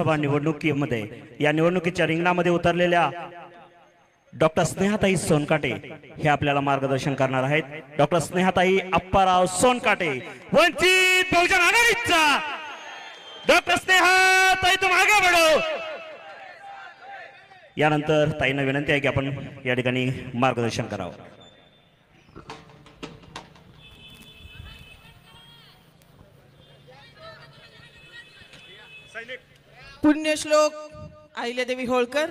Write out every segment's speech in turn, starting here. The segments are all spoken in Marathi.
लोकसभा निवडणुकीमध्ये या निवडणुकीच्या रिंगणामध्ये उतरलेल्या डॉक्टर स्नेहाताई सोनकाटे हे आपल्याला मार्गदर्शन करणार आहेत। डॉक्टर स्नेहाताई अप्पाराव सोनकाटे, वंचित बहुजन आघाडीचा। डॉक्टर स्नेहाताई तुम आगे बढ़ो। यानंतर ताईंना विनंती आहे की आपण या ठिकाणी मार्गदर्शन करावं। पुण्यश्लोक अहिल्यादेवी होळकर,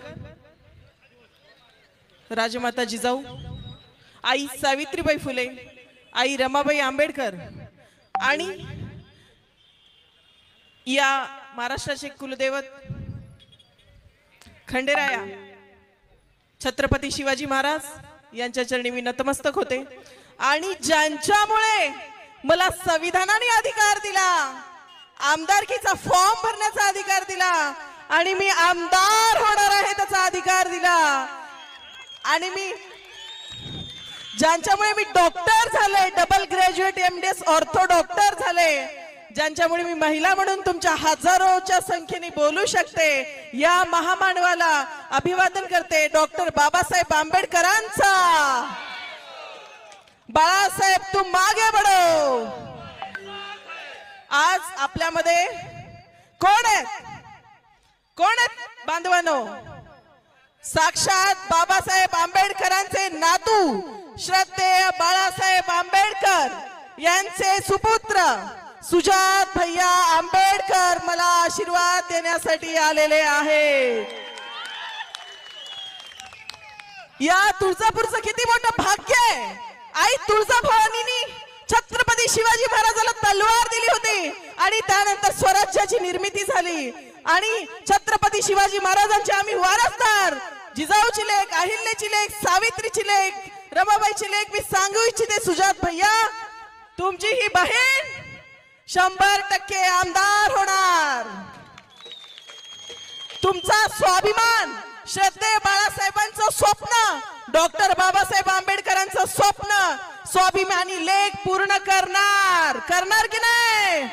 राजमाता जिजाऊ, आई सावित्रीबाई फुले, आई रमाबाई आंबेडकर आणि या महाराष्ट्राचे कुलदैवत खंडेराया छत्रपती शिवाजी महाराज यांच्या चरणी मी नतमस्तक होते। आणि ज्यांच्यामुळे मला संविधानाने अधिकार दिला, आमदारकीचा फॉर्म भरण्याचा अधिकार दिला आणि मी आमदार होणार आहे त्याचा अधिकार दिला, आणि मी ज्यांच्यामुळे मी डॉक्टर झाले, double graduate MDS ortho doctor झाले, ज्यांच्यामुळे मी महिला म्हणून तुमच्या हजारोच्या संख्येने बोलू शकते, या महामानवाला अभिवादन करते। डॉक्टर बाबासाहेब आंबेडकरांचा। बाळासाहेब तुम मागे बढो। आज आपल्यामध्ये कोण आहेत बांधवांनो? साक्षात बाबासाहेब आंबेडकरांचे नातू श्रद्धेय बाळासाहेब आंबेडकर यांचे सुपुत्र सुजात भैया आंबेडकर मला आशीर्वाद देण्यासाठी आलेले आहेत। या तुळजापूरचं किती मोठं भाग्य आहे। आई तुळजाभवानीनी छत्रपती शिवाजी महाराजाला तलवार दिली होती आणि त्यानंतर स्वराज्याची निर्मिती झाली आणि छत्रपती शिवाजी महाराजांचे आम्ही वारसदार, जिजाऊची लेक, अहिल्याची लेक, सावित्रीची लेक, रमाबाईची लेक मी सांगू इच्छिते सुजात भैया, तुमची ही बहीण 100% आमदार होणार। तुमचा स्वाभिमान श्रद्धेय बाळासाहेबांचं स्वप्न, डॉक्टर बाबासाहेब आंबेडकरांचं स्वप्न, स्वाभिमानी लेख पूर्ण करणार की नाही?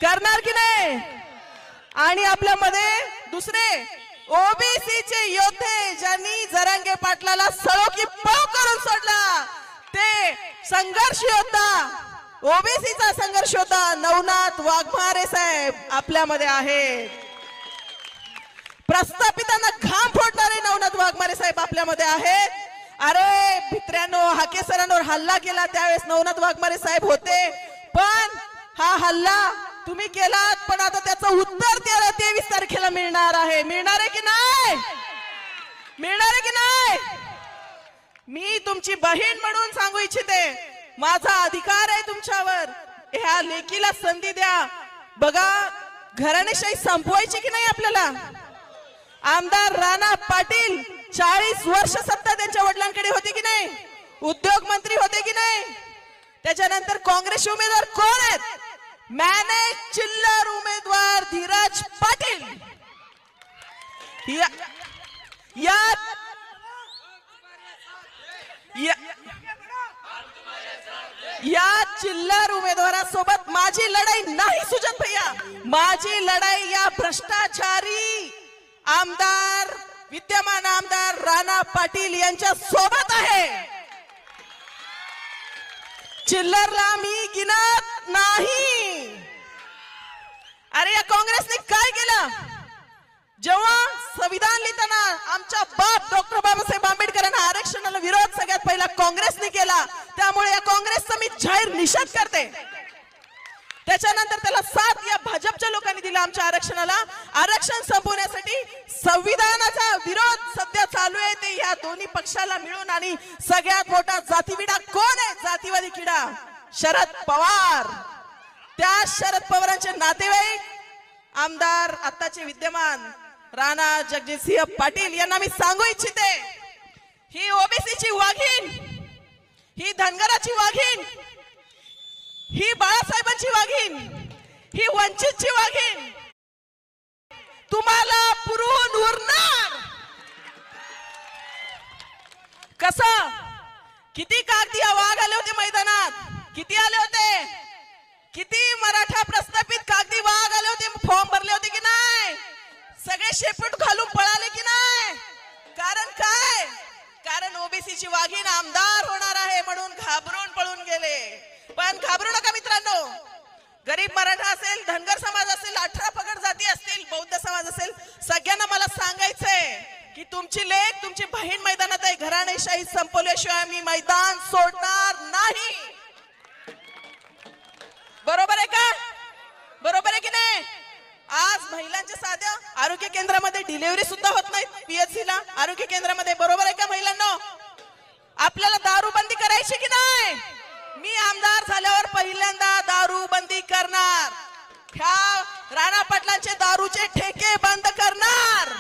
करणार की नाही? आणि आपल्यामध्ये दुसरे ओबीसीचे योद्धे ज्यांनी जरांगे पाटलाला सळो की पळो करून सोडला, ते संघर्ष योद्धा, ओबीसीचा संघर्ष योद्धा नवनाथ वाघमारे साहेब आपल्यामध्ये आहेत। प्रस्थापितांना घाम फोडणारे नवनाथ वाघमारे साहेब आपल्यामध्ये आहेत। अरे भित्र्यांनो, हाके सरांवर हल्ला केला त्यावेळेस नवनाथ वाघमारे साहेब होते, पण हा हल्ला तुम्ही केलात, पण आता त्याचं उत्तर 23 तारखेला मिळणार आहे। मिळणार आहे की नाही? मिळणार आहे की नाही? मी तुमची बहीण म्हणून सांगू इच्छिते, माझा अधिकार आहे तुमच्यावर। ह्या लेकीला संधी द्या। बघा, घराणेशाही संपवायची की नाही आपल्याला? आमदार राणा पाटील 40 वर्ष सत्ता त्यांच्या वडिलांकडे होती की नाही? उद्योग मंत्री होते की नाही? त्याच्यानंतर काँग्रेसचे उमेदवार कोण आहेत? मॅनेज चिल्लर उमेदवार धीरज पाटील। या चिल्लर उमेदवारासोबत माझी लढाई नाही सुजात भैया, माझी लढाई या भ्रष्टाचारी आमदार, विद्यमान आमदार राणा पाटील यांच्या सोबत आहे। चिल्लरला मी गिनत नाही। अरे या काँग्रेसने काय केलं? जेव्हा संविधान लिहिताना आमच्या बाप डॉक्टर बाबासाहेब आंबेडकरांना आरक्षणाला विरोध सगळ्यात पहिला काँग्रेसने केला, त्यामुळे या काँग्रेसचा मी जाहीर निषेध करते। त्याच्यानंतर त्याला साथ या भाजपच्या लोकांनी दिला आमच्या आरक्षणाला। आरक्षण संपवण्यासाठी संविधानाचा विरोध सध्या चालू आहे, ते या दोन्ही पक्षाला मिळून। आणि सगळ्यात मोठा जातीविडा कोण आहे? जातीवादी किडा शरद पवार। त्या शरद पवारांचे नातेवाईक आमदार आताचे विद्यमान राणा जगजितसिंह पाटील यांना मी सांगू इच्छिते, ही ओबीसीची वाघीण, ही धनगराची वाघीण, ही बाळासाहेबांची वाघीण, ही वंचितची वाघीण तुम्हाला पुरवून उरणार कसं? किती कागदी वाघ आले होते मैदानात? किती आले होते? किती मराठा प्रस्थापित कागदी वाघ आले होते? फॉर्म भरले होते की नाही? शेपूट घालून पळाले की नाही? कारण काय? कारण ओबीसीची वाघीण आमदार होणार आहे म्हणून घाबरून पळून गेले. पण घाबरू नका मित्रांनो. गरीब मराठा असेल, धनगर समाज असेल, 18 पगड जाती असतील, बौद्ध समाज असेल, सगळ्यांना मला सांगायचंय की तुमची लेक, तुमची बहीण मैदानात आहे. घराणेशाही संपवल्याशिवाय मी मैदान सोडणार नाही. बरोबर आहे का? बरोबर आहे की नाही? आज महिलांच्या साध्या आरोग्य केंद्रामध्ये डिलिव्हरी सुद्धा होत नाही. पीएचसी ला आरोग्य केंद्रामध्ये. बरोबर आहे का महिलांनो? आपल्याला दारू बंदी करायची की नाही? मी आमदार झाल्यावर पहिल्यांदा दारू बंदी करणार. ह्या राणा पाटलांचे दारूचे ठेके बंद करणार.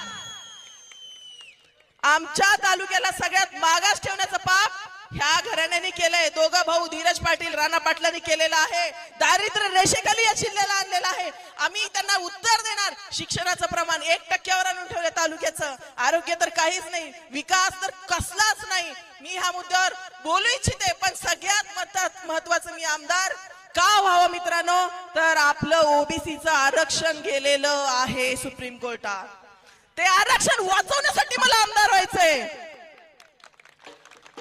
आमच्या तालुक्याला सगळ्यात मागास ठेवण्याचं पाप ह्या घराण्याने केलंय. दोघं भाऊ धीरज पाटील, राणा पाटलांनी केलेलं आहे. दारिद्र्य रेषेखाली या जिल्ह्याला आणलेलं आहे. आम्ही त्यांना उत्तर देणार. शिक्षणाचं प्रमाण 1% आणून ठेवलं तालुक्याचं. आरोग्य तर काहीच नाही, विकास तर कसलाच नाही. मी ह्या मुद्द्यावर बोलू इच्छिते. पण सगळ्यात महत्वाचं, मी आमदार का व्हावं मित्रांनो? तर आपलं ओबीसीचं आरक्षण गेलेलं आहे सुप्रीम कोर्टात. ते आरक्षण वाचवण्यासाठी मला आमदार व्हायचंय.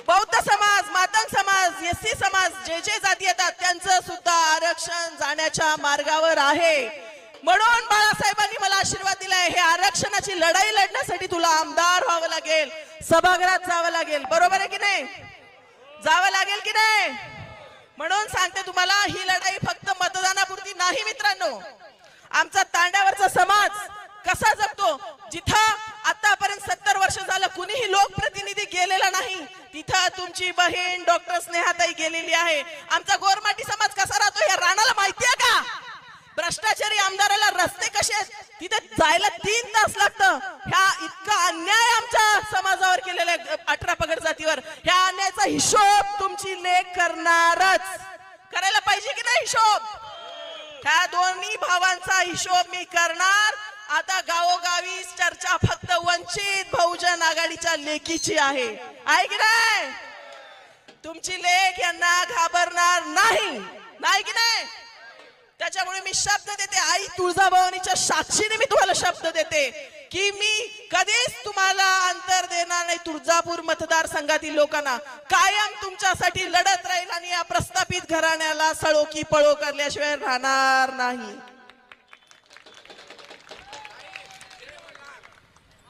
बौद्ध समाज, मातंग समाज, एससी समाज, जे जाती येतात त्यांचं सुद्धा आरक्षण जाण्याच्या मार्गावर आहे. म्हणून बाळासाहेबांनी मला आशीर्वाद दिलाय. हे आरक्षणाची लढाई लढण्यासाठी तुला आमदार व्हावं लागेल, सभागृहात जावं लागेल. बरोबर आहे की नाही? जावं लागेल की नाही? म्हणून सांगते तुम्हाला, ही लढाई फक्त मतदानापुरती नाही मित्रांनो. आमचा तांड्यावरचा समाज कसा जगतो, जिथं आतापर्यंत 70 वर्ष झालं कुणीही लोकप्रतिनिधी गेलेला नाही, तिथं तुमची बहीण डॉक्टर स्नेहाताई गेलेली आहे. आमचा गोरमाटी समाज कसा राहतो या राणाला माहितीये का? भ्रष्टाचारी आमदाराला रस्ते कसे आहेत, तिथे जायला 3 तास लागतं. ह्या इतका अन्याय आमच्या समाजावर केलेला आहे 18 पगड जातीवर. ह्या अन्यायाचा हिशोब तुमची लेक करणारच. करायला पाहिजे की नाही हिशोब? ह्या दोन्ही भावांचा हिशोब मी करणार. आता गावोगावी चर्चा फक्त वंचित बहुजन आघाडीच्या लेकीची आहे की नाही? तुमची लेक यांना घाबरणार नाही, नाही की नाही? त्याच्यामुळे मी शब्द देते, आई तुळजाभवानीच्या साक्षीने मी तुम्हाला शब्द देते की मी कधीच तुम्हाला अंतर देणार नाही. तुळजापूर मतदारसंघातील लोकांना कायम तुमच्यासाठी लढत राहील आणि या प्रस्थापित घराण्याला सळो की पळो करल्याशिवाय राहणार नाही.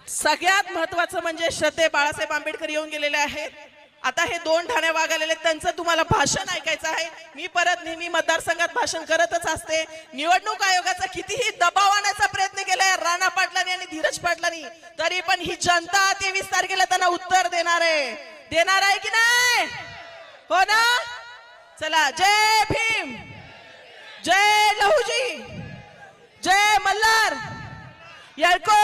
सगळ्यात महत्वाचं म्हणजे श्रद्धे बाळासाहेब आंबेडकर येऊन गेलेले आहेत. आता हे 2 ठाणे वागलेले, त्यांचं तुम्हाला भाषण ऐकायचं आहे. मी परत नेहमी मतदारसंघात भाषण करतच असते. निवडणूक आयोगाचा कितीही दबाव आणण्याचा प्रयत्न केलाय राणा पाटलांनी आणि धीरज पाटलांनी, तरी पण ही जनता 23 तारखेला त्यांना उत्तर देणार आहे. देणार आहे की नाही? हो ना? चला, जय भीम, जय लहुजी, जय मल्हार, येळकोट.